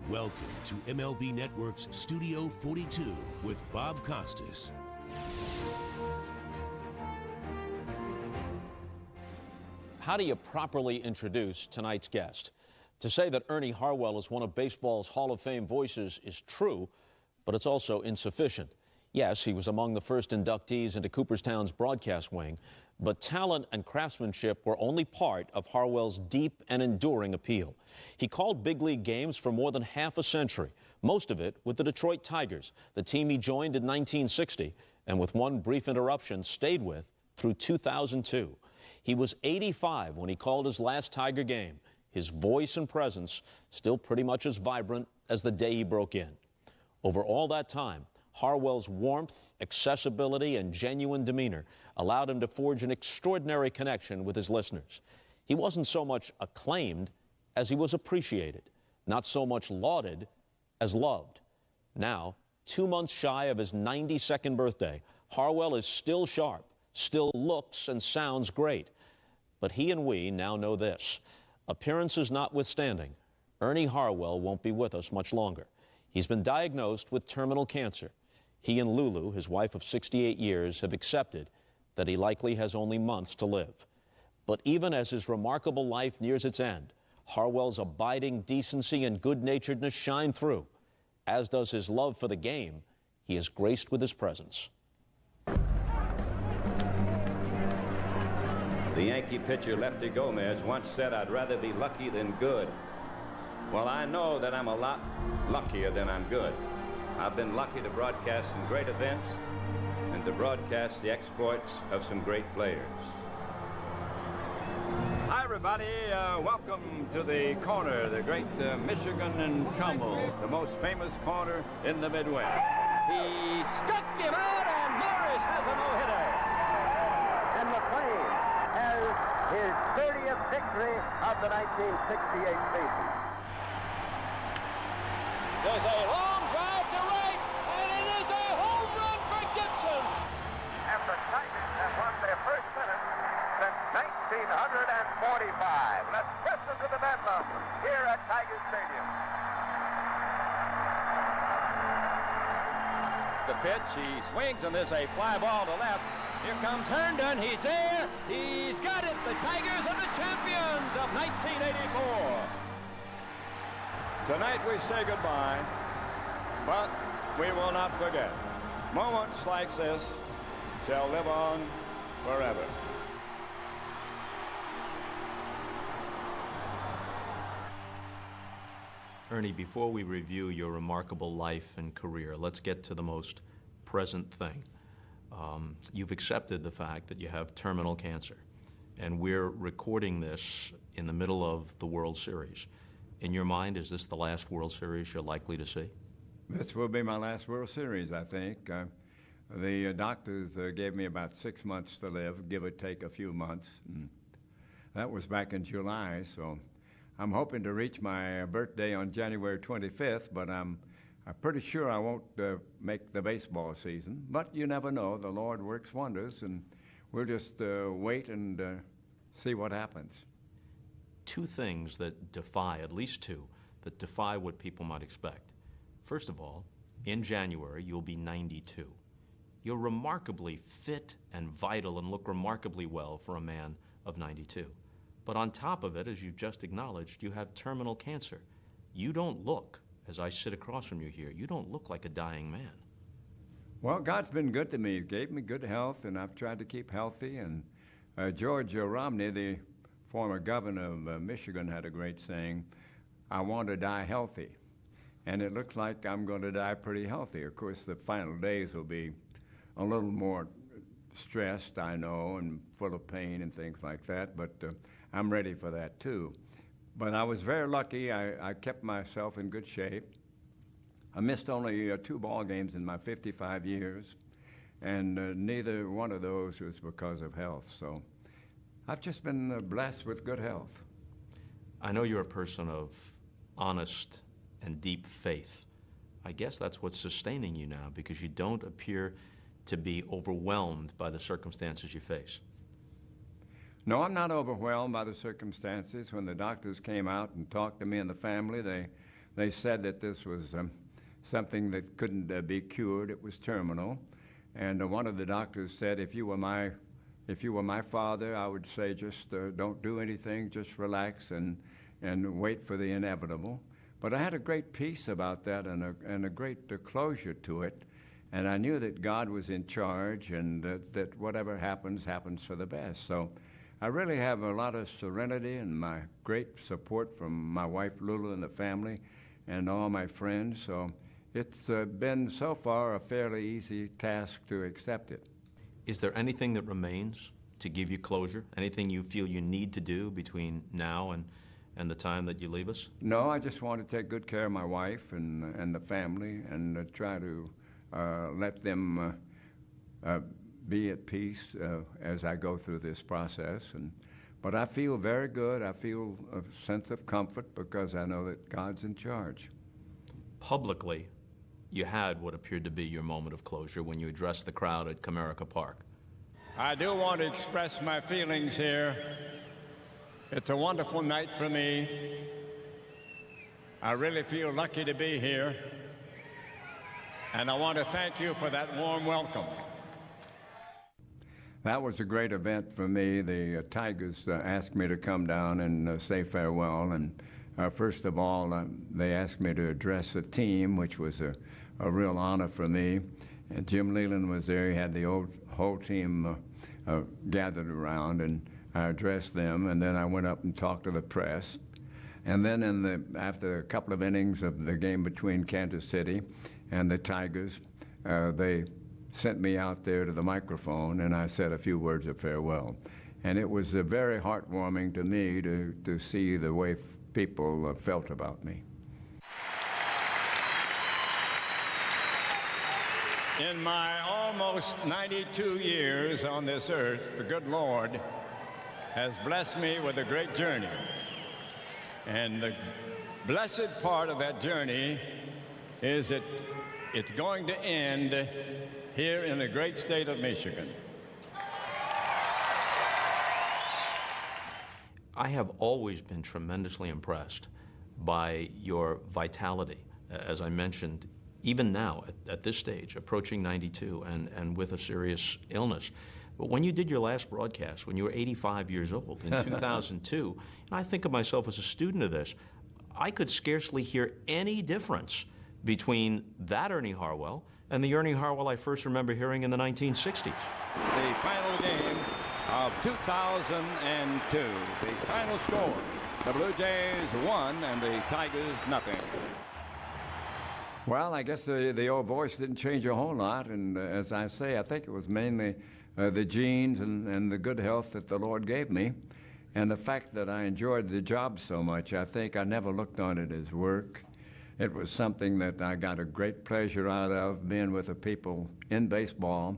Welcome to MLB Network's Studio 42 with Bob Costas. How do you properly introduce tonight's guest? To say that Ernie Harwell is one of baseball's Hall of Fame voices is true, but it's also insufficient. Yes, he was among the first inductees into Cooperstown's broadcast wing, but talent and craftsmanship were only part of Harwell's deep and enduring appeal. He called big league games for more than half a century, most of it with the Detroit Tigers, the team he joined in 1960, and with one brief interruption stayed with through 2002. He was 85 when he called his last Tiger game, his voice and presence still pretty much as vibrant as the day he broke in. Over all that time, Harwell's warmth, accessibility, and genuine demeanor allowed him to forge an extraordinary connection with his listeners. He wasn't so much acclaimed as he was appreciated, not so much lauded as loved. Now, 2 months shy of his 92nd birthday, Harwell is still sharp, still looks and sounds great. But he and we now know this. Appearances notwithstanding, Ernie Harwell won't be with us much longer. He's been diagnosed with terminal cancer. He and Lulu, his wife of 68 years, have accepted that he likely has only months to live. But even as his remarkable life nears its end, Harwell's abiding decency and good-naturedness shine through, as does his love for the game he is graced with his presence. The Yankee pitcher Lefty Gomez once said, "I'd rather be lucky than good." Well, I know that I'm a lot luckier than I'm good. I've been lucky to broadcast some great events and to broadcast the exploits of some great players. Hi, everybody. Welcome to the corner, the great Michigan and Trumbull, the most famous corner in the Midwest. He struck him out, and Morris has a no-hitter. And McLean has his 30th victory of the 1968 season. There's a long drive to right, and it is a home run for Gibson. And the Tigers have won their first pennant since 1945. Let's listen to the bedlam here at Tiger Stadium. The pitch, he swings, and there's a fly ball to left. Here comes Herndon. He's there. He's got it. The Tigers are the champions of 1984. Tonight we say goodbye, but we will not forget. Moments like this shall live on forever. Ernie, before we review your remarkable life and career, let's get to the most present thing. You've accepted the fact that you have terminal cancer, and we're recording this in the middle of the World Series. In your mind, is this the last World Series you're likely to see? This will be my last World Series, I think. The doctors gave me about 6 months to live, give or take a few months. And that was back in July, so I'm hoping to reach my birthday on January 25th, but I'm pretty sure I won't make the baseball season. But you never know. The Lord works wonders, and we'll just wait and see what happens. Two things that defy, at least two, that defy what people might expect. First of all, in January, you'll be 92. You're remarkably fit and vital and look remarkably well for a man of 92. But on top of it, as you've just acknowledged, you have terminal cancer. You don't look, as I sit across from you here, you don't look like a dying man. Well, God's been good to me. He gave me good health, and I've tried to keep healthy. And George Romney, the former governor of Michigan, had a great saying, "I want to die healthy." And it looks like I'm going to die pretty healthy. Of course, the final days will be a little more stressed, I know, and full of pain and things like that, but I'm ready for that too. But I was very lucky. I kept myself in good shape. I missed only 2 ball games in my 55 years, and neither one of those was because of health. So I've just been blessed with good health. I know you're a person of honest and deep faith. I guess that's what's sustaining you now, because you don't appear to be overwhelmed by the circumstances you face. No, I'm not overwhelmed by the circumstances. When the doctors came out and talked to me and the family, they they said that this was something that couldn't be cured. It was terminal. And one of the doctors said, if you were my father, I would say just don't do anything, just relax and wait for the inevitable. But I had a great peace about that and a great closure to it. And I knew that God was in charge and that whatever happens, happens for the best. So I really have a lot of serenity and my great support from my wife, Lulu, and the family and all my friends. So it's been so far a fairly easy task to accept it. Is there anything that remains to give you closure? Anything you feel you need to do between now and the time that you leave us? No, I just want to take good care of my wife and the family and try to let them be at peace as I go through this process. But I feel very good. I feel a sense of comfort because I know that God's in charge. Publicly, you had what appeared to be your moment of closure when you addressed the crowd at Comerica Park. I do want to express my feelings here. It's a wonderful night for me. I really feel lucky to be here. And I want to thank you for that warm welcome. That was a great event for me. The Tigers asked me to come down and say farewell. And first of all, they asked me to address the team, which was a real honor for me. And Jim Leland was there. He had the whole team gathered around, and I addressed them. And then I went up and talked to the press. And then after a couple of innings of the game between Kansas City and the Tigers, they sent me out there to the microphone, and I said a few words of farewell. And it was very heartwarming to me to see the way people felt about me. In my almost 92 years on this earth, the good Lord has blessed me with a great journey. And the blessed part of that journey is that it's going to end here in the great state of Michigan. I have always been tremendously impressed by your vitality, as I mentioned, even now at this stage, approaching 92 and with a serious illness. But when you did your last broadcast, when you were 85 years old in 2002, and I think of myself as a student of this, I could scarcely hear any difference between that Ernie Harwell and the Ernie Harwell I first remember hearing in the 1960s. The final game of 2002, the final score, the Blue Jays 1 and the Tigers nothing. Well, I guess the old voice didn't change a whole lot, and as I say, I think it was mainly the genes and the good health that the Lord gave me, and the fact that I enjoyed the job so much. I think I never looked on it as work. It was something that I got a great pleasure out of, being with the people in baseball,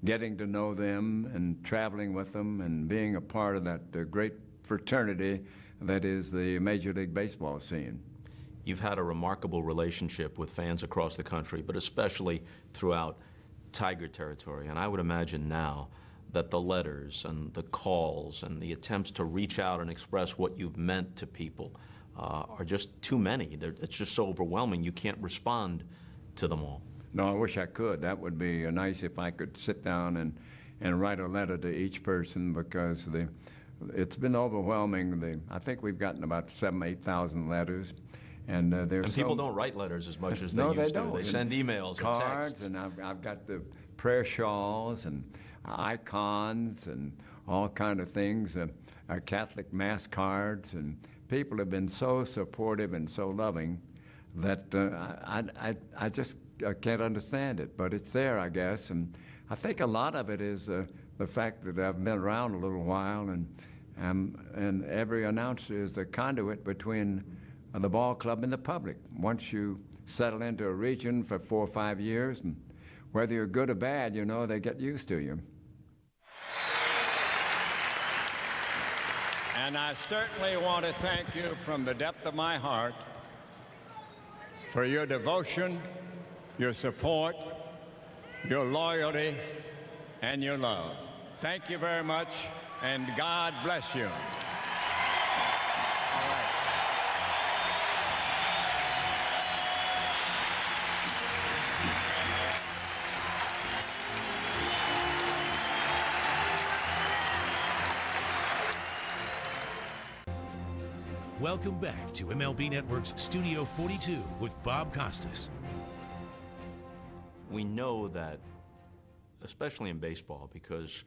getting to know them and traveling with them and being a part of that great fraternity that is the Major League Baseball scene. You've had a remarkable relationship with fans across the country, but especially throughout Tiger territory. And I would imagine now that the letters and the calls and the attempts to reach out and express what you've meant to people are just too many. It's just so overwhelming you can't respond to them all. No, I wish I could. That would be nice if I could sit down and write a letter to each person, because it's been overwhelming. I think we've gotten about 8,000 letters. And people don't write letters as much as they used to. Don't. They send emails cards, and texts. And I've got the prayer shawls and icons and all kind of things, Catholic mass cards, and people have been so supportive and so loving that I just can't understand it. But it's there, I guess, and I think a lot of it is the fact that I've been around a little while, and every announcer is the conduit between the ball club and the public. Once you settle into a region for 4 or 5 years, and whether you're good or bad, you know, they get used to you. And I certainly want to thank you from the depth of my heart for your devotion, your support, your loyalty, and your love. Thank you very much, and God bless you. All right. Welcome back to MLB Network's Studio 42 with Bob Costas. We know that, especially in baseball, because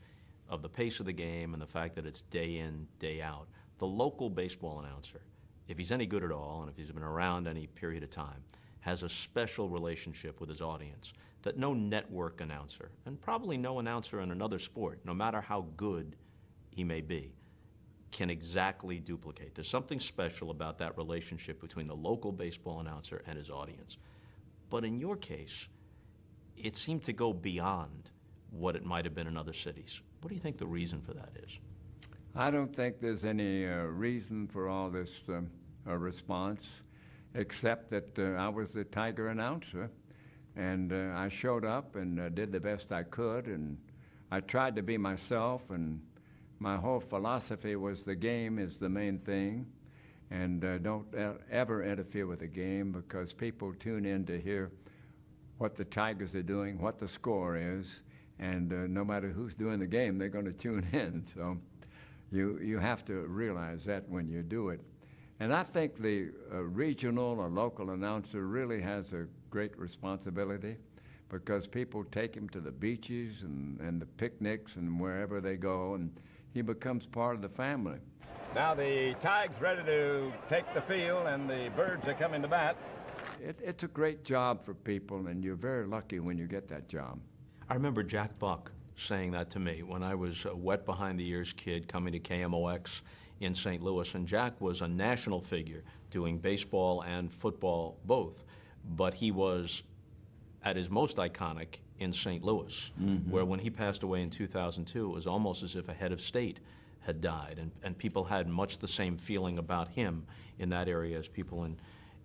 of the pace of the game and the fact that it's day in, day out, the local baseball announcer, if he's any good at all and if he's been around any period of time, has a special relationship with his audience that no network announcer, and probably no announcer in another sport, no matter how good he may be, can exactly duplicate. There's something special about that relationship between the local baseball announcer and his audience. But in your case, it seemed to go beyond what it might have been in other cities. What do you think the reason for that is? I don't think there's any reason for all this response, except that I was the Tiger announcer, and I showed up and did the best I could, and I tried to be myself, and my whole philosophy was the game is the main thing, and don't ever interfere with the game, because people tune in to hear what the Tigers are doing, what the score is, and no matter who's doing the game, they're going to tune in. So you have to realize that when you do it. And I think the regional or local announcer really has a great responsibility, because people take him to the beaches and the picnics and wherever they go, and he becomes part of the family. Now the Tigers ready to take the field, and the Birds are coming to bat. It's a great job for people, and you're very lucky when you get that job. I remember Jack Buck saying that to me when I was a wet behind the ears kid coming to KMOX in St. Louis, and Jack was a national figure doing baseball and football both, but he was at his most iconic in St. Louis, where when he passed away in 2002, it was almost as if a head of state had died, and people had much the same feeling about him in that area as people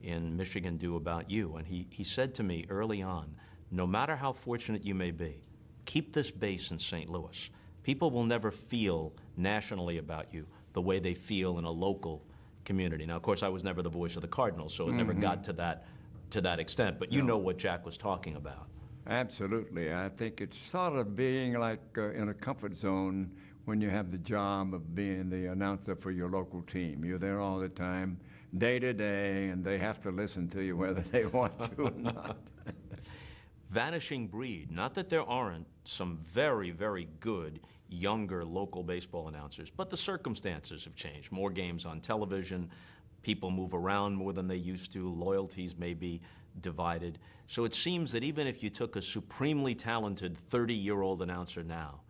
in Michigan do about you. And he said to me early on, no matter how fortunate you may be, keep this base in St. Louis. People will never feel nationally about you the way they feel in a local community. Now, of course, I was never the voice of the Cardinals, so it never got to that extent, but you know what Jack was talking about. Absolutely. I think it's sort of being like in a comfort zone when you have the job of being the announcer for your local team. You're there all the time, day to day, and they have to listen to you whether they want to or not. Vanishing breed. Not that there aren't some very, very good younger local baseball announcers, but the circumstances have changed. More games on television, people move around more than they used to, loyalties may be divided. So it seems that even if you took a supremely talented 30-year-old announcer now,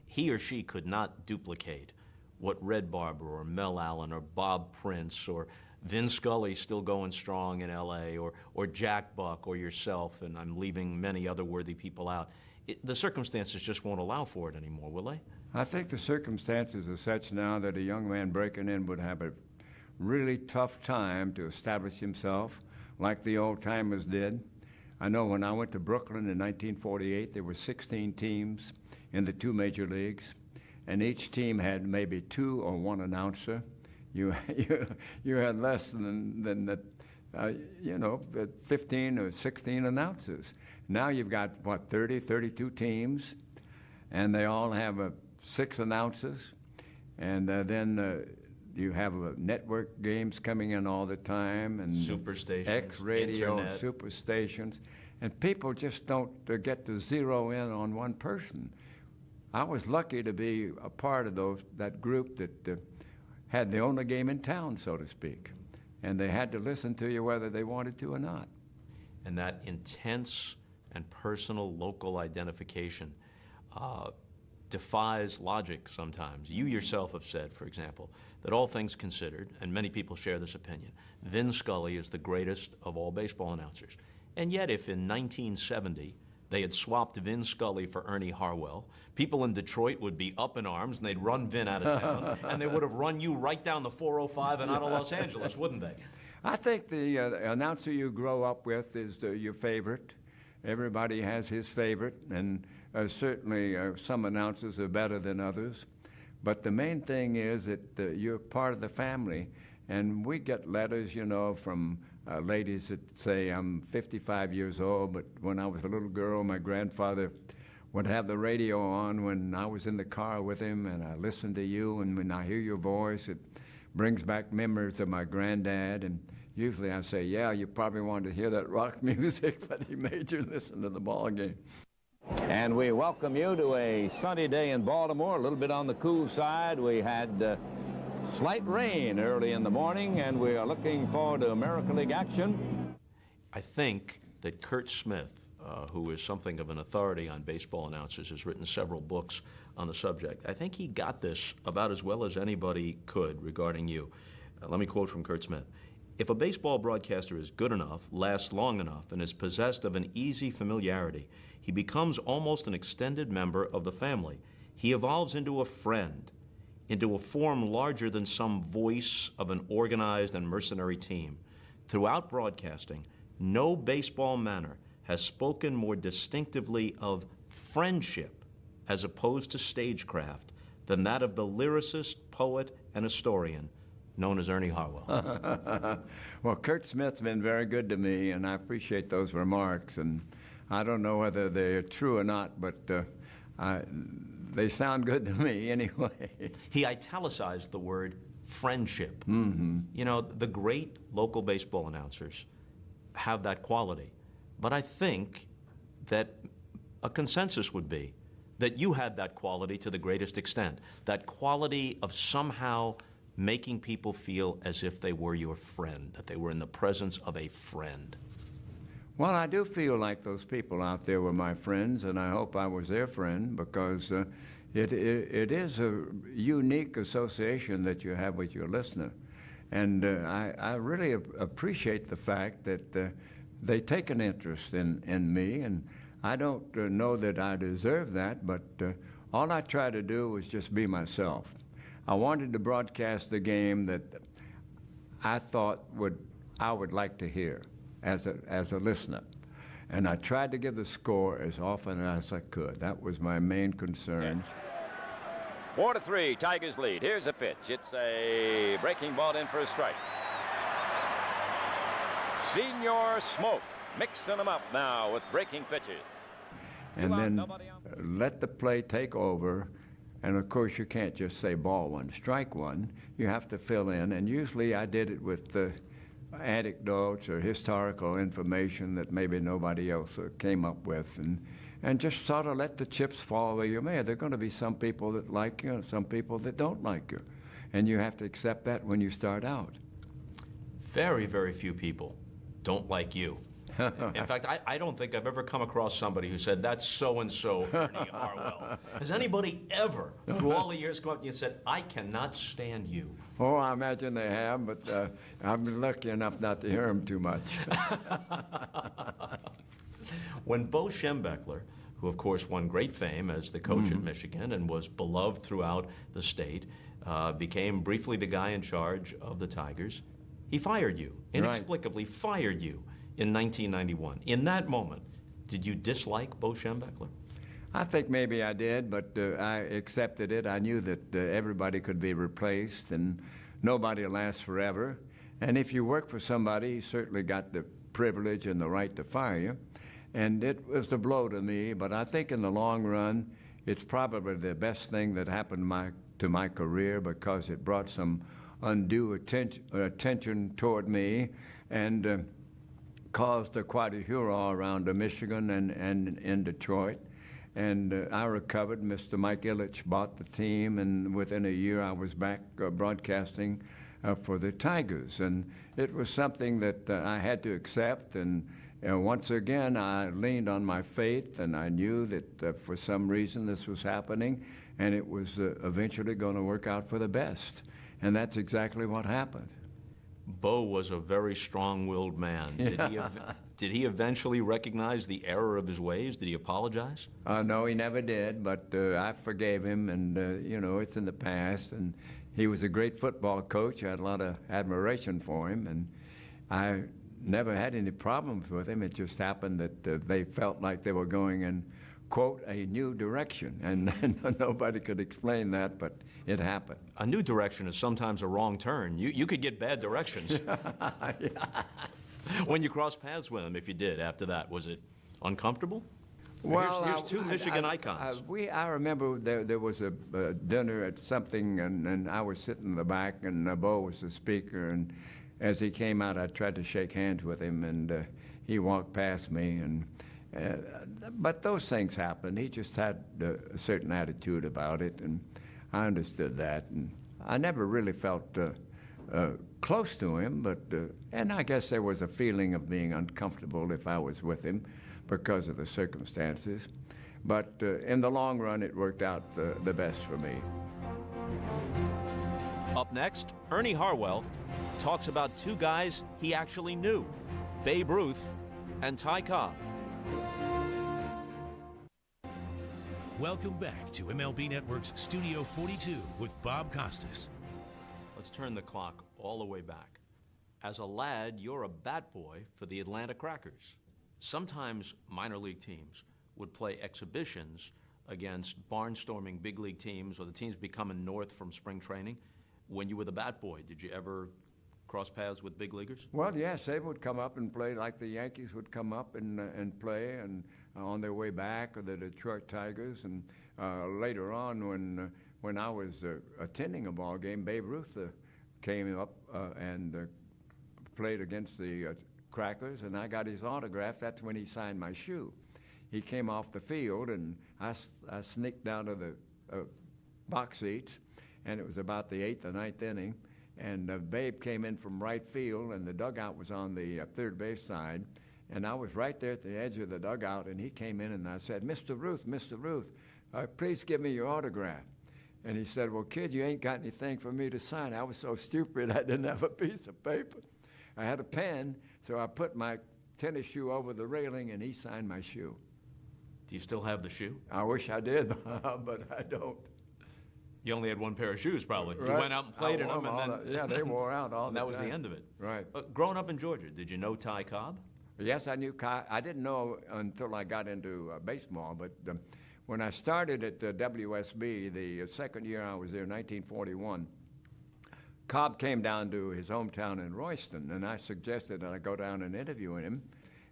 he or she could not duplicate what Red Barber or Mel Allen or Bob Prince or Vin Scully still going strong in LA, or Jack Buck or yourself, and I'm leaving many other worthy people out. The circumstances just won't allow for it anymore, will they? I think the circumstances are such now that a young man breaking in would have a really tough time to establish himself like the old-timers did. I know when I went to Brooklyn in 1948, there were 16 teams in the two major leagues, and each team had maybe two or one announcer. You had less than 15 or 16 announcers. Now you've got, 32 teams, and they all have 6 announcers, and then you have network games coming in all the time, and Superstations, X-radio, internet. superstations, and people just don't get to zero in on one person. I was lucky to be a part of that group that had the only game in town, so to speak, and they had to listen to you whether they wanted to or not. And that intense and personal local identification defies logic sometimes. You yourself have said, for example, that all things considered, and many people share this opinion, Vin Scully is the greatest of all baseball announcers. And yet if in 1970 they had swapped Vin Scully for Ernie Harwell, people in Detroit would be up in arms and they'd run Vin out of town, and they would have run you right down the 405 and out of Los Angeles, wouldn't they? I think the announcer you grow up with is your favorite. Everybody has his favorite, and certainly some announcers are better than others. But the main thing is that you're part of the family, and we get letters, from ladies that say, I'm 55 years old, but when I was a little girl, my grandfather would have the radio on when I was in the car with him, and I listened to you, and when I hear your voice, it brings back memories of my granddad. And usually I say, yeah, you probably wanted to hear that rock music, but he made you listen to the ball game. And we welcome you to a sunny day in Baltimore, a little bit on the cool side. We had slight rain early in the morning, and we are looking forward to American League action. I think that Curt Smith, who is something of an authority on baseball announcers, has written several books on the subject. I think he got this about as well as anybody could regarding you. Let me quote from Curt Smith. If a baseball broadcaster is good enough, lasts long enough, and is possessed of an easy familiarity, he becomes almost an extended member of the family. He evolves into a friend, into a form larger than some voice of an organized and mercenary team. Throughout broadcasting, no baseball manner has spoken more distinctively of friendship as opposed to stagecraft than that of the lyricist, poet, and historian known as Ernie Harwell. Well, Curt Smith's been very good to me, and I appreciate those remarks. And I don't know whether they're true or not, but they sound good to me anyway. He italicized the word friendship. Mm-hmm. You know, the great local baseball announcers have that quality. But I think that a consensus would be that you had that quality to the greatest extent, that quality of somehow making people feel as if they were your friend, that they were in the presence of a friend. Well, I do feel like those people out there were my friends, and I hope I was their friend, because it is a unique association that you have with your listener. And I really appreciate the fact that they take an interest in me, and I don't know that I deserve that, but all I try to do was just be myself. I wanted to broadcast the game that I thought I would like to hear as a listener. And I tried to give the score as often as I could. That was my main concern. 4-3, Tigers lead. Here's a pitch. It's a breaking ball in for a strike. Senior Smoke mixing them up now with breaking pitches. And then let the play take over. And of course, you can't just say ball one, strike one. You have to fill in. And usually I did it with anecdotes or historical information that maybe nobody else came up with. And just sort of let the chips fall where you may. There are going to be some people that like you and some people that don't like you. And you have to accept that when you start out. Very, very few people don't like you. In fact, I don't think I've ever come across somebody who said, that's so-and-so Ernie Harwell. Has anybody ever, through all the years, come up to you and said, I cannot stand you? Oh, I imagine they have, but I'm lucky enough not to hear them too much. When Bo Schembechler, who of course won great fame as the coach at Michigan and was beloved throughout the state, became briefly the guy in charge of the Tigers, he fired you, inexplicably fired you. In 1991. In that moment, did you dislike Bo Schembechler? I think maybe I did, but I accepted it. I knew that everybody could be replaced and nobody lasts forever. And if you work for somebody, he certainly got the privilege and the right to fire you. And it was a blow to me, but I think in the long run, it's probably the best thing that happened to my career, because it brought some undue attention toward me, and caused quite a hurrah around Michigan and in Detroit. And I recovered. Mr. Mike Ilitch bought the team, and within a year I was back broadcasting for the Tigers. And it was something that I had to accept. And once again, I leaned on my faith, and I knew that for some reason this was happening, and it was eventually going to work out for the best. And that's exactly what happened. Bo was a very strong-willed man. Did he eventually recognize the error of his ways? Did he apologize? No, he never did, but I forgave him, and, it's in the past. And he was a great football coach. I had a lot of admiration for him, and I never had any problems with him. It just happened that they felt like they were going in, quote, a new direction, and nobody could explain that, but it happened. A new direction is sometimes a wrong turn. You could get bad directions. When you crossed paths with him, if you did after that, was it uncomfortable? Well, here's two Michigan icons. I remember there was a dinner at something, and I was sitting in the back, and Bo was the speaker, and as he came out, I tried to shake hands with him, and he walked past me, but those things happen. He just had a certain attitude about it, and I understood that, and I never really felt close to him, but and I guess there was a feeling of being uncomfortable if I was with him because of the circumstances. But in the long run, it worked out the best for me. Up next, Ernie Harwell talks about two guys he actually knew, Babe Ruth and Ty Cobb. Welcome back to MLB Network's Studio 42 with Bob Costas. Let's turn the clock all the way back. As a lad, you're a bat boy for the Atlanta Crackers. Sometimes minor league teams would play exhibitions against barnstorming big league teams or the teams coming north from spring training. When you were the bat boy, did you ever cross paths with big leaguers? Well, yes, they would come up and play like the Yankees would come up and play and on their way back, or the Detroit Tigers. And later on, when I was attending a ball game, Babe Ruth came up and played against the Crackers, and I got his autograph. That's when he signed my shoe. He came off the field, and I sneaked down to the box seats, and it was about the 8th or 9th inning, and Babe came in from right field, and the dugout was on the third base side, and I was right there at the edge of the dugout, and he came in, and I said, Mr. Ruth, please give me your autograph. And he said, well, kid, you ain't got anything for me to sign. I was so stupid I didn't have a piece of paper. I had a pen, so I put my tennis shoe over the railing, and he signed my shoe. Do you still have the shoe? I wish I did, but I don't. You only had one pair of shoes, probably. Right. You went out and played in them, and then yeah, they wore out all the time. That was the end of it. Right. Growing up in Georgia, did you know Ty Cobb? Yes, I knew Ty. I didn't know until I got into baseball, but when I started at WSB, the second year I was there, 1941, Cobb came down to his hometown in Royston, and I suggested that I go down and interview him.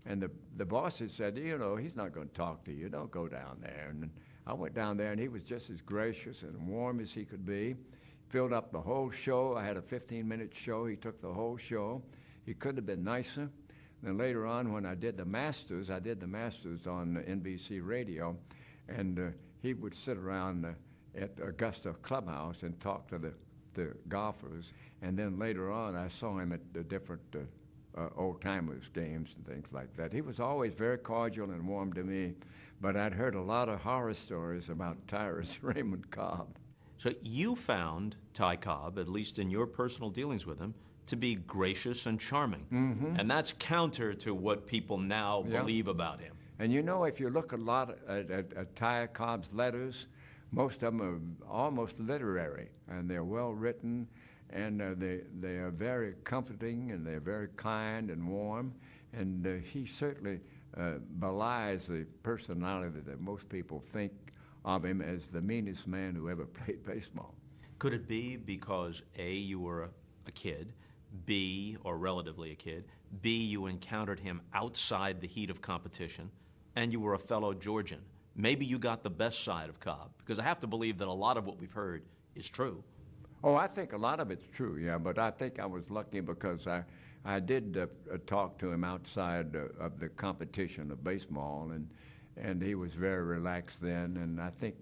And the bosses said, you know, he's not going to talk to you. Don't go down there. And I went down there, and he was just as gracious and warm as he could be. Filled up the whole show. I had a 15-minute show. He took the whole show. He couldn't have been nicer. Then later on, when I did the Masters on NBC Radio, and he would sit around at Augusta Clubhouse and talk to the golfers. And then later on, I saw him at the different old-timers games and things like that. He was always very cordial and warm to me, but I'd heard a lot of horror stories about Tyrus Raymond Cobb. So you found Ty Cobb, at least in your personal dealings with him, to be gracious and charming. Mm-hmm. And that's counter to what people now believe about him. And you know, if you look a lot at Ty Cobb's letters, most of them are almost literary, and they're well written, and they are very comforting, and they're very kind and warm, and he certainly belies the personality that most people think of him as the meanest man who ever played baseball. Could it be because A, you were a kid, B, or relatively a kid, B, you encountered him outside the heat of competition, and you were a fellow Georgian? Maybe you got the best side of Cobb, because I have to believe that a lot of what we've heard is true. Oh, I think a lot of it's true, yeah, but I think I was lucky because I did talk to him outside of the competition of baseball, and he was very relaxed then, and I think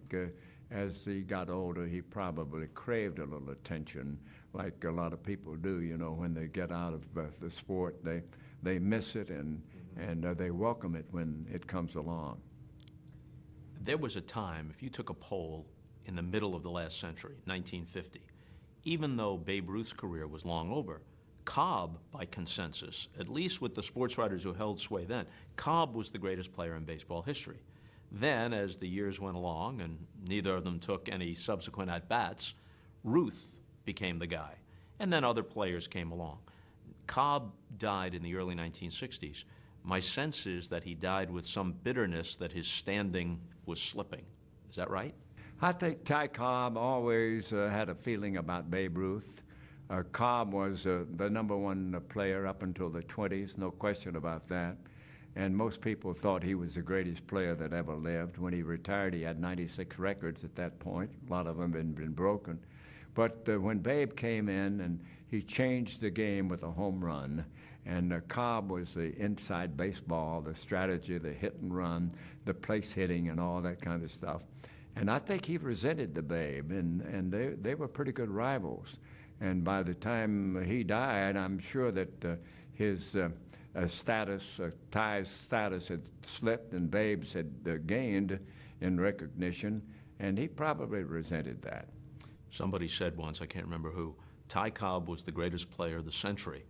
as he got older, he probably craved a little attention, like a lot of people do, you know, when they get out of the sport, they miss it, and they welcome it when it comes along. There was a time, if you took a poll in the middle of the last century, 1950, even though Babe Ruth's career was long over, Cobb, by consensus, at least with the sports writers who held sway then, Cobb was the greatest player in baseball history. Then, as the years went along and neither of them took any subsequent at-bats, Ruth became the guy. And then other players came along. Cobb died in the early 1960s. My sense is that he died with some bitterness that his standing was slipping. Is that right? I think Ty Cobb always had a feeling about Babe Ruth. Cobb was the number one player up until the 20s, no question about that. and most people thought he was the greatest player that ever lived. When he retired, he had 96 records at that point. A lot of them had been broken. But when Babe came in, and he changed the game with a home run, and Cobb was the inside baseball, the strategy, the hit and run, the place hitting, and all that kind of stuff. And I think he resented the Babe, and they were pretty good rivals. And by the time he died, I'm sure that his status, Ty's status had slipped and Babe's had gained in recognition, and he probably resented that. Somebody said once, I can't remember who, Ty Cobb was the greatest player of the century,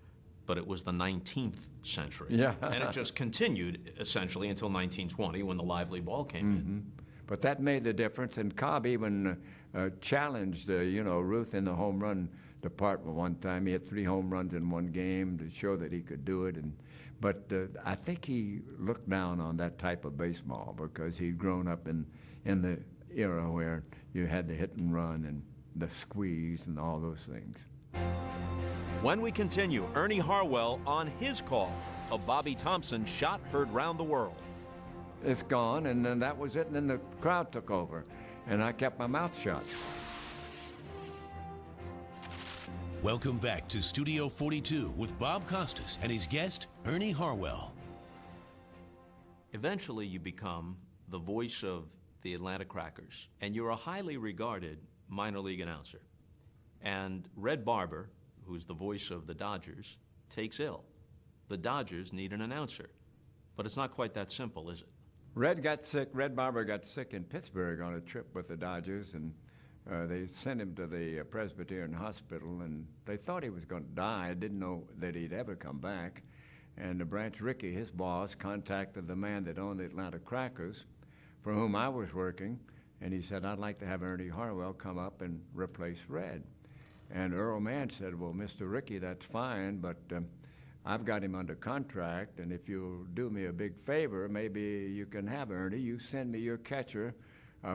but it was the 19th century. Yeah. And it just continued, essentially, until 1920 when the lively ball came in. But that made the difference, and Cobb even challenged, Ruth in the home run department one time. He had 3 home runs in one game to show that he could do it. But I think he looked down on that type of baseball because he'd grown up in the era where you had the hit and run and the squeeze and all those things. When we continue, Ernie Harwell on his call, a Bobby Thompson shot heard round the world. It's gone, and then that was it, and then the crowd took over, and I kept my mouth shut. Welcome back to Studio 42 with Bob Costas and his guest, Ernie Harwell. Eventually, you become the voice of the Atlanta Crackers, and you're a highly regarded minor league announcer. And Red Barber, who's the voice of the Dodgers, takes ill. The Dodgers need an announcer. But it's not quite that simple, is it? Red Barber got sick in Pittsburgh on a trip with the Dodgers, and they sent him to the Presbyterian Hospital, and they thought he was going to die. Didn't know that he'd ever come back. And Branch Rickey, his boss, contacted the man that owned the Atlanta Crackers, for whom I was working, and he said, I'd like to have Ernie Harwell come up and replace Red. And Earl Mann said, well, Mr. Rickey, that's fine, but I've got him under contract, and if you'll do me a big favor, maybe you can have Ernie. You send me your catcher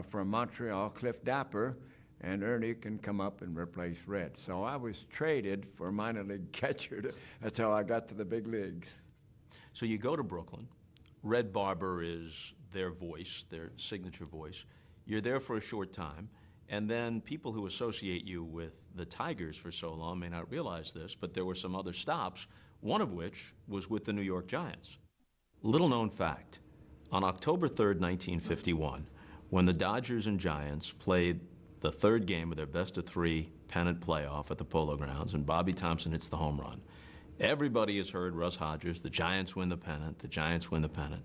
from Montreal, Cliff Dapper, and Ernie can come up and replace Red. So I was traded for minor league catcher. That's how I got to the big leagues. So you go to Brooklyn. Red Barber is their voice, their signature voice. You're there for a short time, and then people who associate you with the Tigers for so long may not realize this, but there were some other stops, one of which was with the New York Giants. Little known fact, on October 3rd, 1951, when the Dodgers and Giants played the third game of their best-of-3 pennant playoff at the Polo Grounds, and Bobby Thompson hits the home run, everybody has heard Russ Hodges, the Giants win the pennant, the Giants win the pennant.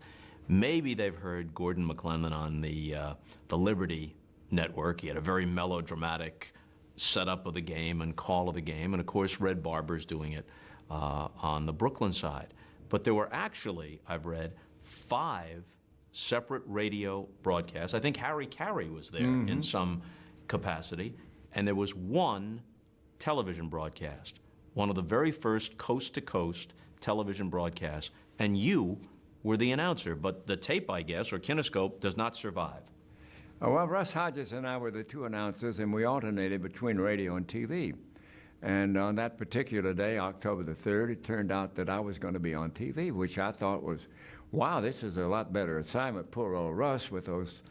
Maybe they've heard Gordon McClellan on the Liberty Network. He had a very melodramatic setup of the game and call of the game, and of course Red Barber's doing it on the Brooklyn side. But there were actually, I've read, 5 separate radio broadcasts. I think Harry Carey was there in some capacity, and there was 1 television broadcast, one of the very first coast-to-coast television broadcasts, and you were the announcer, but the tape, I guess, or kinescope, does not survive. Well, Russ Hodges and I were the 2 announcers, and we alternated between radio and TV. And on that particular day, October the 3rd, it turned out that I was going to be on TV, which I thought was, wow, this is a lot better assignment. Poor old Russ with those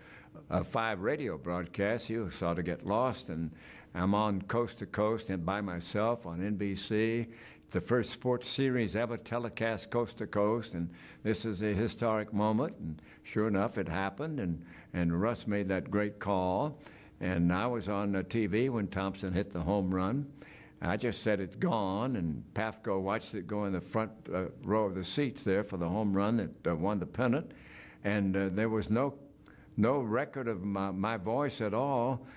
5 radio broadcasts, he was sort of get lost, and I'm on coast to coast and by myself on NBC. The first sports series ever telecast coast to coast, and this is a historic moment, and sure enough, it happened, and Russ made that great call, and I was on TV when Thompson hit the home run. I just said it's gone, and Pafko watched it go in the front row of the seats there for the home run that won the pennant, and there was no record of my voice at all.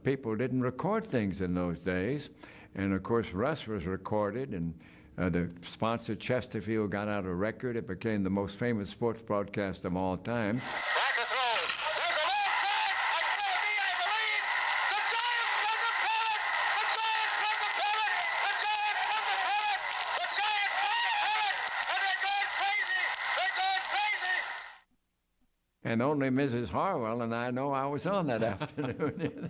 People didn't record things in those days. And of course, Russ was recorded, and the sponsor Chesterfield got out a record. It became the most famous sports broadcast of all time. And only Mrs. Harwell and I know I was on that afternoon.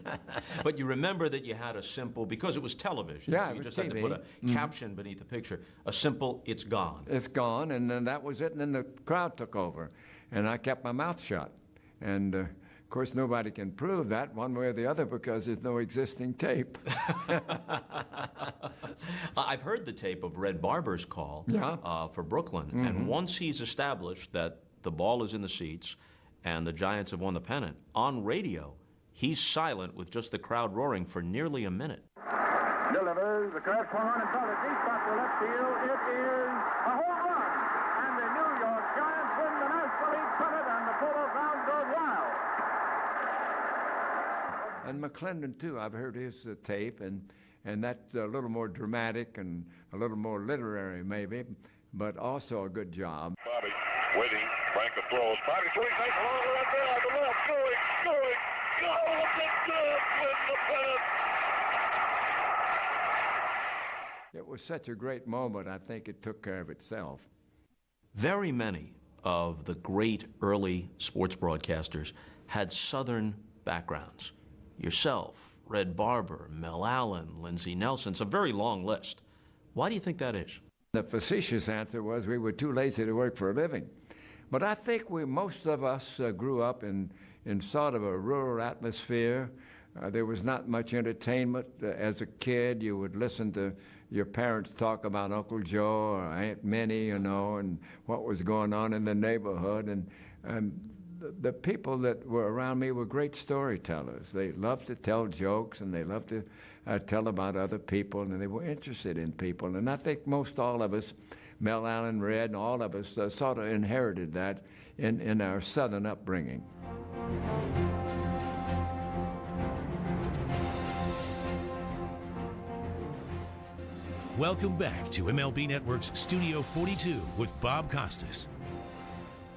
But you remember that you had a simple, because it was television, Yeah, so it you was just had to TV. put a caption beneath the picture, a simple, "It's gone." It's gone, and then that was it, and then the crowd took over. And I kept my mouth shut. And, of course, nobody can prove that one way or the other because there's no existing tape. I've heard the tape of Red Barber's call for Brooklyn, and once he's established that the ball is in the seats and the Giants have won the pennant, on radio, he's silent with just the crowd roaring for nearly a minute. Delivers the crowd forward and throws it deep out to left field. It is a home run, and the New York Giants win the National League pennant, and the Polo Grounds go wild. And McClendon, too, I've heard his tape, and that's a little more dramatic and a little more literary, maybe, but also a good job. Bobby waiting. Franco throws. Bobby swings. Nice long right there on the left. Going. Go with it. Good. Win the pennant. It was such a great moment, I think it took care of itself. Very many of the great early sports broadcasters had Southern backgrounds. Yourself, Red Barber, Mel Allen, Lindsey Nelson. It's a very long list. Why do you think that is? The facetious answer was we were too lazy to work for a living. But I think most of us grew up in sort of a rural atmosphere. There was not much entertainment. As a kid, you would listen to your parents talk about Uncle Joe or Aunt Minnie, and what was going on in the neighborhood. And the people that were around me were great storytellers. They loved to tell jokes, and they loved to tell about other people, and they were interested in people. And I think most all of us, Mel Allen, Red, and all of us sort of inherited that in our Southern upbringing. Welcome back to MLB Network's Studio 42 with Bob Costas.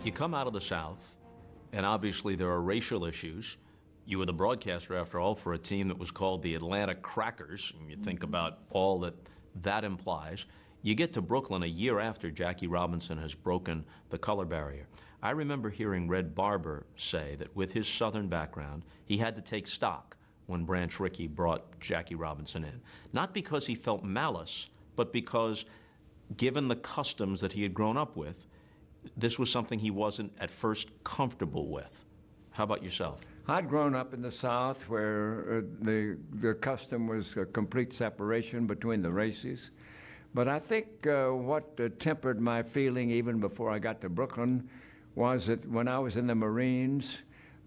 You come out of the South, and obviously there are racial issues. You were the broadcaster, after all, for a team that was called the Atlanta Crackers, and you think about all that implies. You get to Brooklyn a year after Jackie Robinson has broken the color barrier. I remember hearing Red Barber say that with his Southern background, he had to take stock when Branch Rickey brought Jackie Robinson in. Not because he felt malice, but because, given the customs that he had grown up with, this was something he wasn't at first comfortable with. How about yourself? I'd grown up in the South where the custom was a complete separation between the races. But I think what tempered my feeling even before I got to Brooklyn was that when I was in the Marines,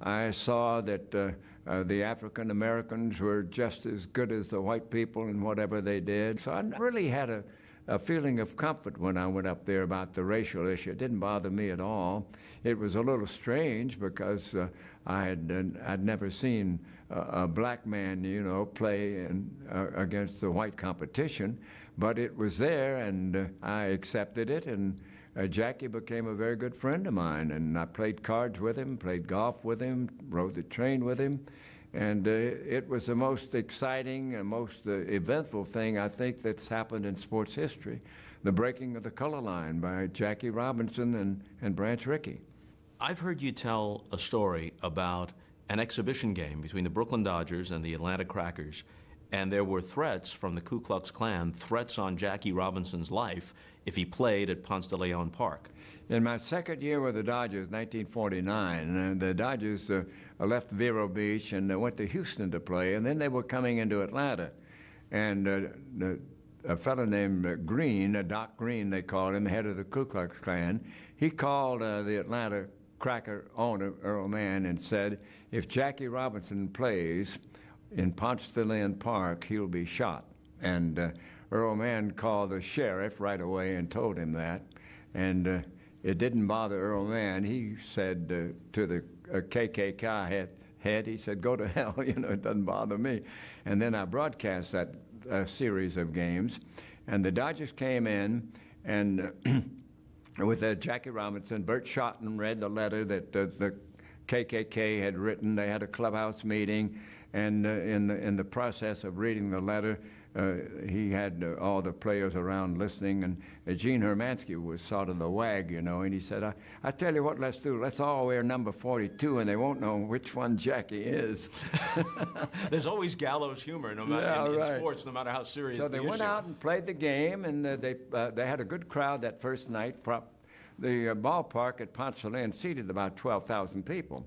I saw that the African Americans were just as good as the white people in whatever they did. So I really had a feeling of comfort when I went up there about the racial issue. It didn't bother me at all. It was a little strange because I'd never seen a black man, play against the white competition, but it was there, and I accepted it, and Jackie became a very good friend of mine, and I played cards with him, played golf with him, rode the train with him, and it was the most exciting and most eventful thing, I think, that's happened in sports history, the breaking of the color line by Jackie Robinson and Branch Rickey. I've heard you tell a story about an exhibition game between the Brooklyn Dodgers and the Atlanta Crackers, and there were threats from the Ku Klux Klan, threats on Jackie Robinson's life if he played at Ponce de Leon Park. In my second year with the Dodgers, 1949, the Dodgers left Vero Beach and went to Houston to play, and then they were coming into Atlanta. And a fellow named Green, Doc Green they called him, the head of the Ku Klux Klan, he called the Atlanta Cracker owner, Earl Mann, and said, if Jackie Robinson plays in Ponce de Leon Park, he'll be shot. And Earl Mann called the sheriff right away and told him that. And it didn't bother Earl Mann. He said to the KKK head, he said, go to hell, it doesn't bother me. And then I broadcast that series of games. And the Dodgers came in, and with Jackie Robinson, Bert Schotten read the letter that the KKK had written. They had a clubhouse meeting, and in the process of reading the letter, he had all the players around listening, and Gene Hermansky was sort of the wag, you know, and he said, I tell you what, let's do, let's all wear number 42, and they won't know which one Jackie is. There's always gallows humor no matter, in sports, no matter how serious the issue. So they went out and played the game, and they had a good crowd that first night. The ballpark at Ponce de Leon seated about 12,000 people.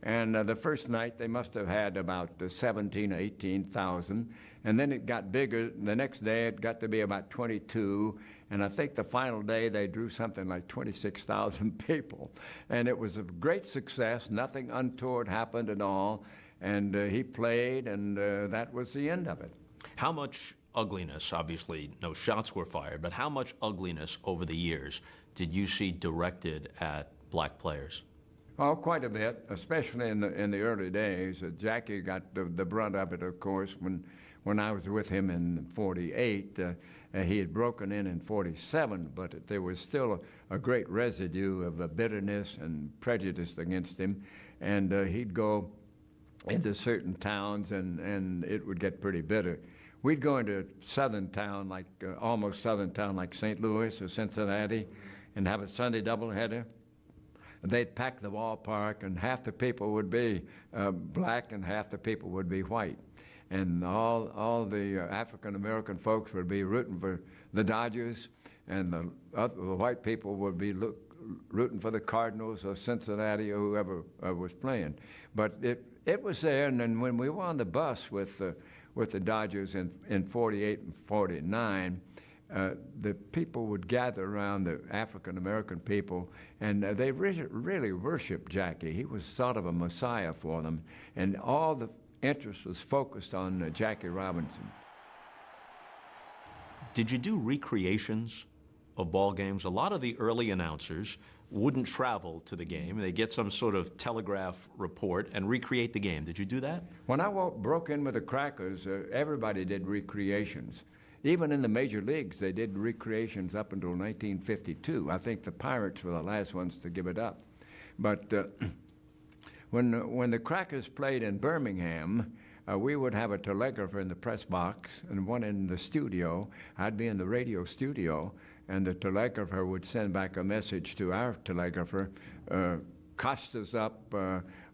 And the first night, they must have had about 17 or 18,000. And then it got bigger. The next day, it got to be about 22. And I think the final day, they drew something like 26,000 people. And it was a great success. Nothing untoward happened at all. And he played, and that was the end of it. How much ugliness, obviously no shots were fired, but how much ugliness over the years did you see directed at black players? Oh, quite a bit, especially in the early days. Jackie got the brunt of it, of course, when I was with him in 48. He had broken in 47, but there was still a great residue of bitterness and prejudice against him. And he'd go into certain towns, and it would get pretty bitter. We'd go into southern town, like almost southern town, like St. Louis or Cincinnati, and have a Sunday doubleheader. They'd pack the ballpark, and half the people would be black and half the people would be white. And all the African-American folks would be rooting for the Dodgers, and the white people would be rooting for the Cardinals or Cincinnati or whoever was playing. But it was there, and then when we were on the bus with the Dodgers in 48 and 49, the people would gather around the African-American people, and they really worshiped Jackie. He was sort of a messiah for them, and all the interest was focused on Jackie Robinson. Did you do recreations of ball games? A lot of the early announcers wouldn't travel to the game. They get some sort of telegraph report and recreate the game. Did you do that? When I broke in with the Crackers, everybody did recreations. Even in the major leagues, they did recreations up until 1952. I think the Pirates were the last ones to give it up. But when the Crackers played in Birmingham, we would have a telegrapher in the press box and one in the studio. I'd be in the radio studio, and the telegrapher would send back a message to our telegrapher, Costas up,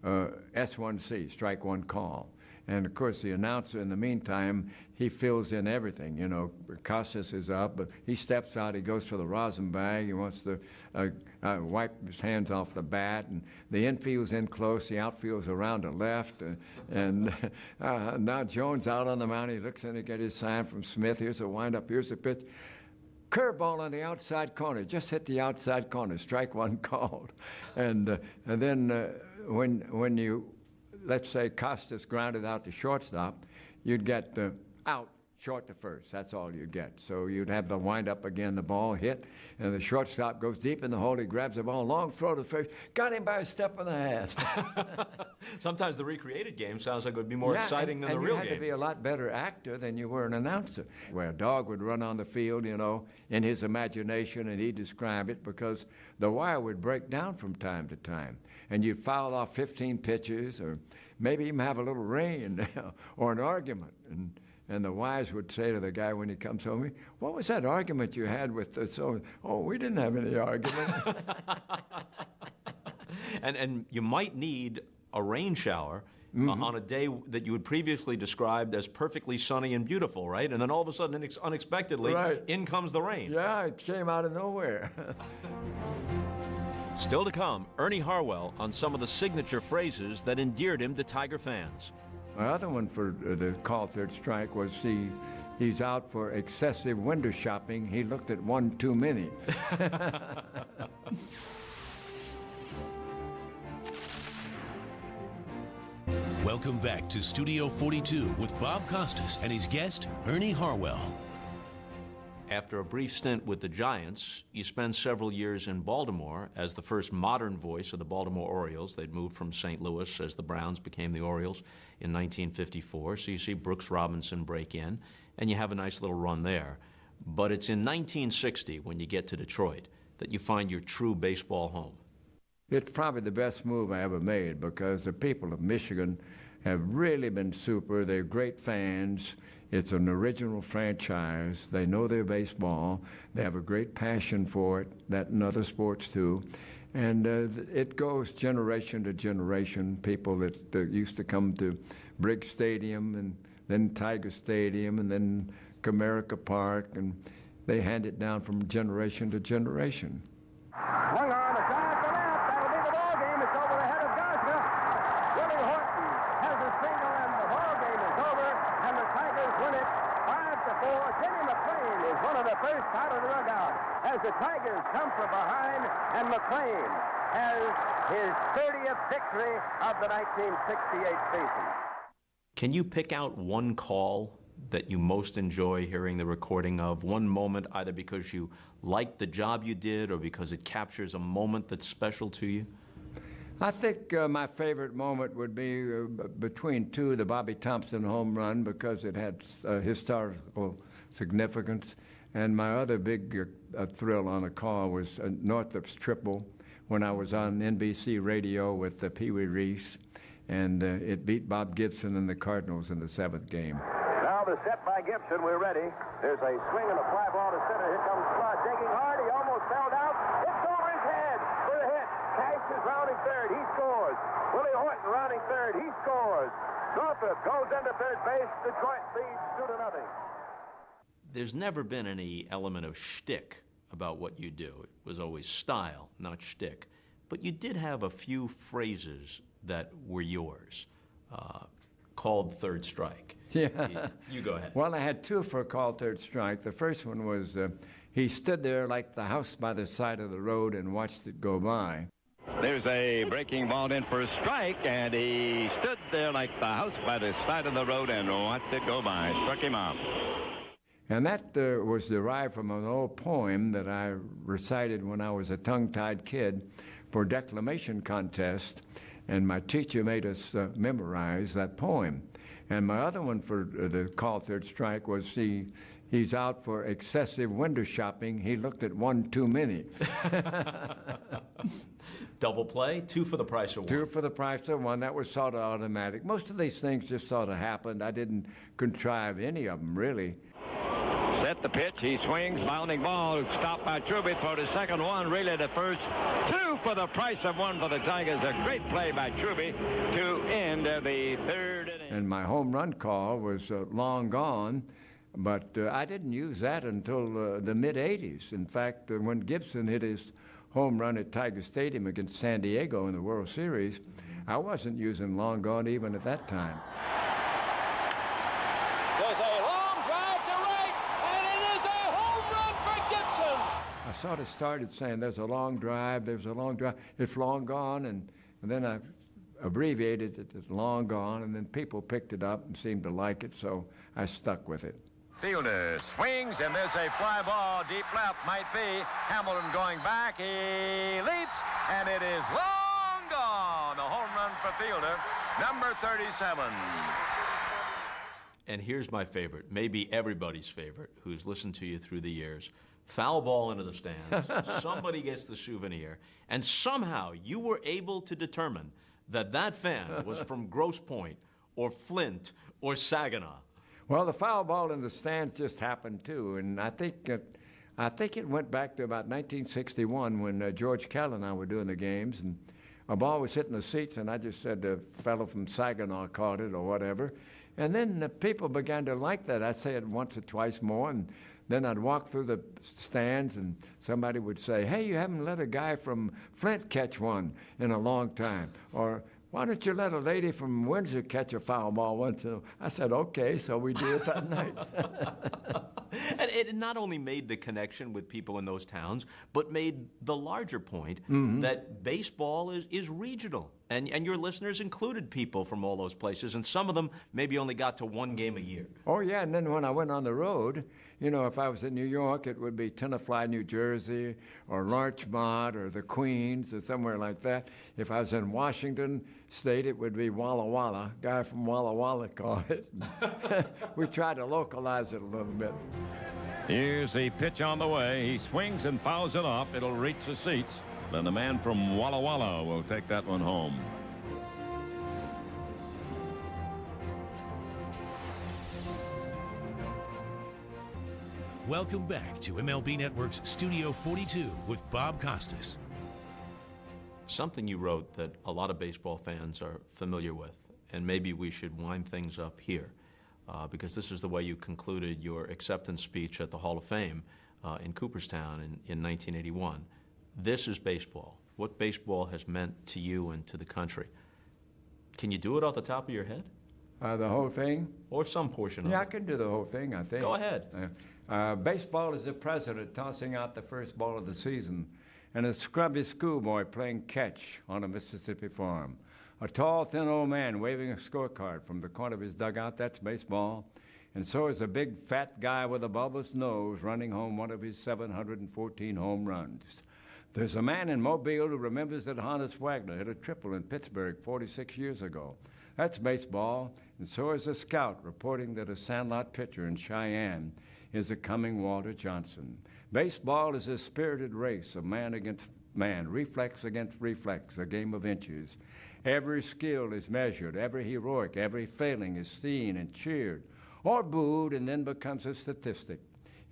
S1C, strike one call. And of course, the announcer, in the meantime, he fills in everything. You know, Costas is up, but he steps out, he goes to the rosin bag, he wants to wipe his hands off the bat, and the infield's in close, the outfield's around the left, and now Jones out on the mound, he looks in to get his sign from Smith. Here's a windup, here's a pitch. Curveball on the outside corner, just hit the outside corner, strike one called. And then when you, let's say Costas grounded out to shortstop, you'd get out short to first. That's all you'd get. So you'd have the windup again, the ball hit, and the shortstop goes deep in the hole. He grabs the ball, long throw to first, got him by a step and a half. Sometimes the recreated game sounds like it would be more exciting than the real game. And you had to be a lot better actor than you were an announcer. Where a dog would run on the field, you know, in his imagination, and he'd describe it, because the wire would break down from time to time. And you'd foul off 15 pitches, or maybe even have a little rain or an argument. And the wise would say to the guy when he comes home, what was that argument you had with the so? Oh, we didn't have any argument. And you might need a rain shower on a day that you had previously described as perfectly sunny and beautiful, right? And then all of a sudden, unexpectedly, in comes the rain. Yeah, it came out of nowhere. Still to come, Ernie Harwell on some of the signature phrases that endeared him to Tiger fans. My other one for the call third strike was he's out for excessive window shopping. He looked at one too many. Welcome back to Studio 42 with Bob Costas and his guest, Ernie Harwell. After a brief stint with the Giants, you spend several years in Baltimore as the first modern voice of the Baltimore Orioles. They'd moved from St. Louis as the Browns became the Orioles in 1954. So you see Brooks Robinson break in, and you have a nice little run there. But it's in 1960, when you get to Detroit, that you find your true baseball home. It's probably the best move I ever made, because the people of Michigan have really been super. They're great fans. It's an original franchise. They know their baseball. They have a great passion for it, that and other sports too. And it goes generation to generation. People that used to come to Briggs Stadium and then Tiger Stadium and then Comerica Park, and they hand it down from generation to generation. Swung on, a drive to left. That'll be the ball game. It's over the head of Gosnell. Willie Horton has a single, and the ball game is over, and the Tigers win it 5-4. Jimmy McLean is one of the first out of the dugout as the Tigers come from behind, and McLean has his 30th victory of the 1968 season. Can you pick out one call that you most enjoy hearing the recording of, one moment, either because you like the job you did or because it captures a moment that's special to you? I think my favorite moment would be between two, the Bobby Thompson home run, because it had historical significance. And my other big thrill on a call was Northrop's triple when I was on NBC radio with Pee Wee Reese, and it beat Bob Gibson and the Cardinals in the 7th game. Now the set by Gibson, we're ready. There's a swing and a fly ball to center. Here comes Flood, digging hard. He almost fell down. It's over his head for the hit. Cash is rounding third. He scores. Willie Horton rounding third. He scores. Northrop goes into third base. Detroit leads 2-0. There's never been any element of shtick about what you do. It was always style, not shtick. But you did have a few phrases that were yours, called third strike. Yeah. You go ahead. Well, I had two for called third strike. The first one was, he stood there like the house by the side of the road and watched it go by. There's a breaking ball in for a strike, and he stood there like the house by the side of the road and watched it go by. Struck him out. And that was derived from an old poem that I recited when I was a tongue-tied kid for a declamation contest, and my teacher made us memorize that poem. And my other one for the call third strike was he's out for excessive window shopping. He looked at one too many. Double play, 2 for the price of 1. 2 for the price of 1. That was sort of automatic. Most of these things just sort of happened. I didn't contrive any of them, really. Set the pitch. He swings. Bounding ball. Stopped by Truby. Throw to second. 1. Relay to first. 2 for the price of 1 for the Tigers. A great play by Truby to end the 3rd inning. And my home run call was long gone, but I didn't use that until the mid-'80s. In fact, when Gibson hit his home run at Tiger Stadium against San Diego in the World Series, I wasn't using long gone even at that time. There's a long drive to right, and it is a home run for Gibson. I sort of started saying, there's a long drive, it's long gone, and then I abbreviated it as long gone, and then people picked it up and seemed to like it, so I stuck with it. Fielder swings, and there's a fly ball deep left. Might be Hamilton going back. He leaps, and it is long gone. A home run for Fielder, number 37. And here's my favorite, maybe everybody's favorite, who's listened to you through the years. Foul ball into the stands. Somebody gets the souvenir, and somehow you were able to determine that fan was from Grosse Pointe or Flint or Saginaw. Well, the foul ball in the stands just happened too, and I think it went back to about 1961 when George Kell and I were doing the games, and a ball was hitting the seats, and I just said the fellow from Saginaw caught it or whatever, and then the people began to like that. I'd say it once or twice more, and then I'd walk through the stands, and somebody would say, "Hey, you haven't let a guy from Flint catch one in a long time," or "Why don't you let a lady from Windsor catch a foul ball once in a while?" I said, okay, so we did it that night. And it not only made the connection with people in those towns, but made the larger point that baseball is regional. And your listeners included people from all those places, and some of them maybe only got to 1 game a year. Oh, yeah, and then when I went on the road, you know, if I was in New York, it would be Tenafly, New Jersey, or Larchmont, or the Queens, or somewhere like that. If I was in Washington State, it would be Walla Walla. Guy from Walla Walla called it. We tried to localize it a little bit. Here's the pitch on the way. He swings and fouls it off. It'll reach the seats. Then the man from Walla Walla will take that one home. Welcome back to MLB Network's Studio 42 with Bob Costas. Something you wrote that a lot of baseball fans are familiar with, and maybe we should wind things up here, because this is the way you concluded your acceptance speech at the Hall of Fame in Cooperstown in 1981. This is baseball. What baseball has meant to you and to the country. Can you do it off the top of your head? The whole thing? Or some portion of it? Yeah, I can do the whole thing, I think. Go ahead. Baseball is the president tossing out the first ball of the season, and a scrubby schoolboy playing catch on a Mississippi farm. A tall, thin old man waving a scorecard from the corner of his dugout, that's baseball. And so is a big, fat guy with a bulbous nose running home one of his 714 home runs. There's a man in Mobile who remembers that Honus Wagner hit a triple in Pittsburgh 46 years ago. That's baseball. And so is a scout reporting that a Sandlot pitcher in Cheyenne is a coming Walter Johnson. Baseball is a spirited race of man against man, reflex against reflex, a game of inches. Every skill is measured, every heroic, every failing is seen and cheered, or booed and then becomes a statistic.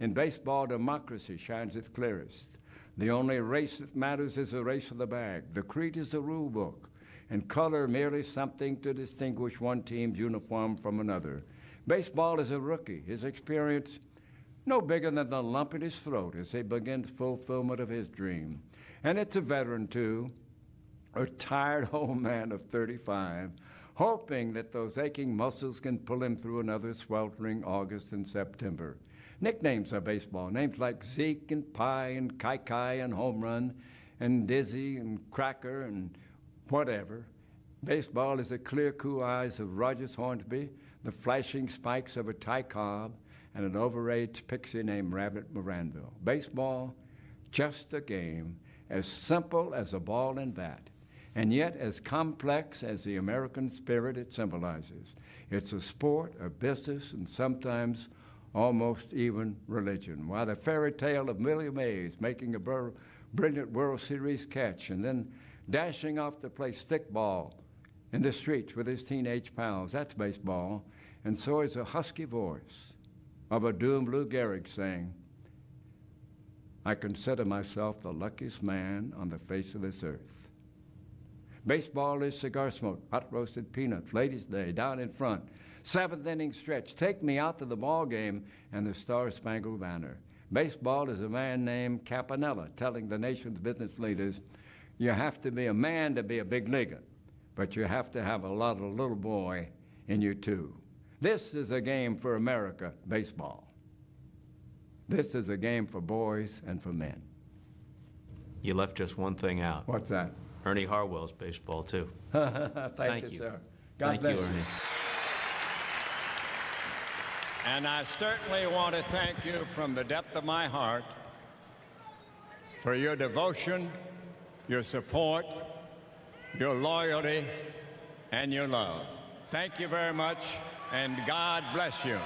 In baseball, democracy shines its clearest. The only race that matters is the race of the bag. The creed is the rule book, and color merely something to distinguish one team's uniform from another. Baseball is a rookie, his experience no bigger than the lump in his throat as he begins fulfillment of his dream. And it's a veteran, too, a tired old man of 35, hoping that those aching muscles can pull him through another sweltering August and September. Nicknames are baseball, names like Zeke and Pie and Kai and Home Run and Dizzy and Cracker and whatever. Baseball is the clear, cool eyes of Rogers Hornsby, the flashing spikes of a Ty Cobb, and an overaged pixie named Rabbit Moranville. Baseball, just a game, as simple as a ball and bat, and yet as complex as the American spirit it symbolizes. It's a sport, a business, and sometimes almost even religion. While the fairy tale of Millie Mays making a brilliant World Series catch and then dashing off to play stickball in the streets with his teenage pals, that's baseball. And so is a husky voice of a doomed Lou Gehrig saying, I consider myself the luckiest man on the face of this earth. Baseball is cigar smoke, hot roasted peanuts, ladies' day, down in front, seventh inning stretch, take me out to the ball game, and the Star-Spangled Banner. Baseball is a man named Campanella telling the nation's business leaders, you have to be a man to be a big leaguer, but you have to have a lot of little boy in you too. This is a game for America, baseball. This is a game for boys and for men. You left just one thing out. What's that? Ernie Harwell's baseball, too. Thank you, sir. God Thank bless you, Ernie. And I certainly want to thank you from the depth of my heart for your devotion, your support, your loyalty, and your love. Thank you very much, and God bless you.